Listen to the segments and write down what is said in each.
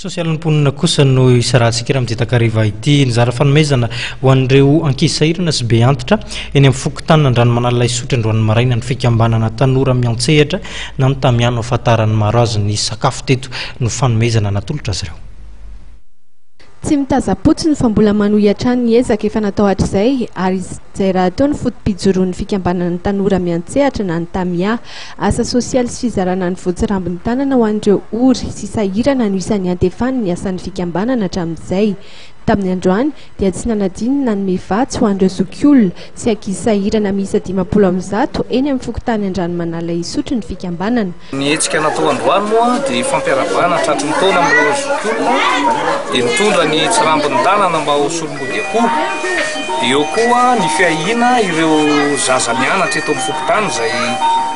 Sosialin'ny mponina kosa no isy rahantsika raha mijetakariva ity ny zara fanomezana ho an'ireo ankizy sahirana sy be antitra eny amin'ny fokontany andrano manala isotra androany maraina ny fikambanana tanora miantsehatra na ny tamiano ahafantarany maro azy ny sakafo teto no fanomezana natolotra azy ireo. Tsy mitaza-potsiny fa mbola manohy hatrany ny ezaka efa natao hatr'izay ary izay raha ataony fotom-pijoroan'ny fikambanana ny tanora miantsehatra na ny tamia asa sosialy sy fizarana ny voatsirambin'ny tanana ho an'ireo ory sy sahirana no isan'ny antefany ny asan'ny fikambanana hatramin'izay. Tamin'ny androany dia tsy nanadinina ny mivatsy ho an'ireo zokiolona sy ankizy sahirana miisa 510 eny amin'ny fokontany andrano manala isotry ny fikambanana. Ny hetsika natao androany moa dia fampiarabana tratry ny taona amin'ireo zokiolona dia mitondra ny tsirambin'ny tanana mba ho solomody akoho. Eo koa ny fiahina ireo zaza mianatra eto amin'ny fokontany izay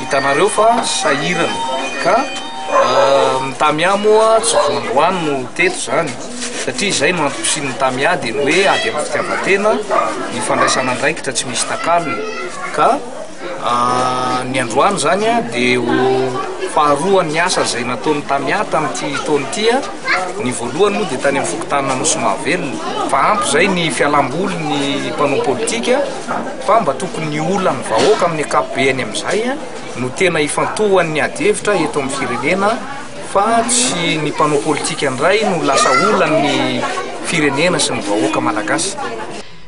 hitanareo fa sahirana ka tamia moa tsy voandroany no teto zany satria izay no antom-pisin'ny tamia dia ny hoe ady amin'ny fitiavan-tena ny fandraisana andraikitra tsy misy takalony ka ny androany zany dia ho faharoan'ny asa izay nataon'ny tamia tamin'ity taon'ity ny voalohany moa dia tany amin'ny fokontany Nosy Mahavelona fa ampy izay ny fialamboly ny mpanao politika fa mba tokony ny olana vahoaka amin'ny ankapobeny amin'izay no tena ifantohan'ny ady hevitra eto amin'ny firenena fa tsy ny mpanao politika indray no lasa olan'ny firenena sy ny vahoaka malagasy.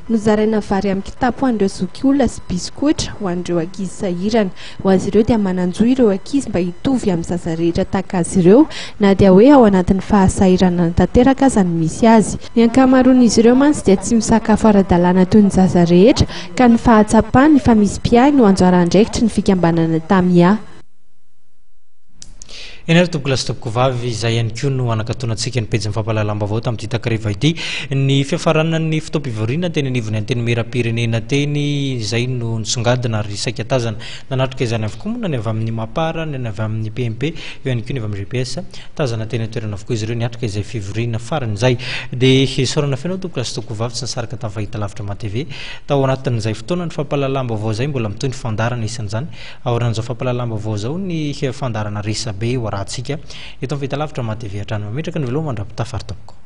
Nozaraina vary amin'ny kitapo ho an'ireo zokiolona sy biskotra ho an'ireo ankizy sahirana. Ho azy ireo dia mananjoy ireo ankizy mba hitovy amin'ny zaza rehetra tahaka azy ireo na dia hoe ao anatin'ny fahasahirana tanteraka aza ny misy azy. Ny ankamaroan'izy ireo mantsy dia tsy misakafo ara-dalàna toy ny zaza rehetra ka ny fahatsapany fa misy mpiahy no anjara-andraikitry ny fikambanana tamia. Eny ary toboko lasa toboko vavy izay ihany koa no anakatonantsika ny pejy fampahalalam-baovao tamin'ity takariva ity ny fiafarana ny fitaom-pivoriana teny anivony anteny meram-pirenena teny izay no nisongadina ary saika tazana nanatrika izany avokoa moa na ny avy amin'ny mapara ny avy amin'ny PMP eo ihany koa ny avy amin'ny GPS tazana teny atoerana avokoa izy ireo niatrika izay fivoriana farany izay dia hisorana fenao toboko lasa toboko vavy tsy nisaraka tamin'ny fahita lavitra ma-TV tao anatin'izay fotoana ny fampahalalam-baovao izay mbola mitoy ny fandarana isan'izany aoran'izao fampahalalam-baovao zao ny fandarana resabe tsika eto amin'ny fahita lavitra ma-TV hatrany mametraka ny veloma mandrapitafaritaoko.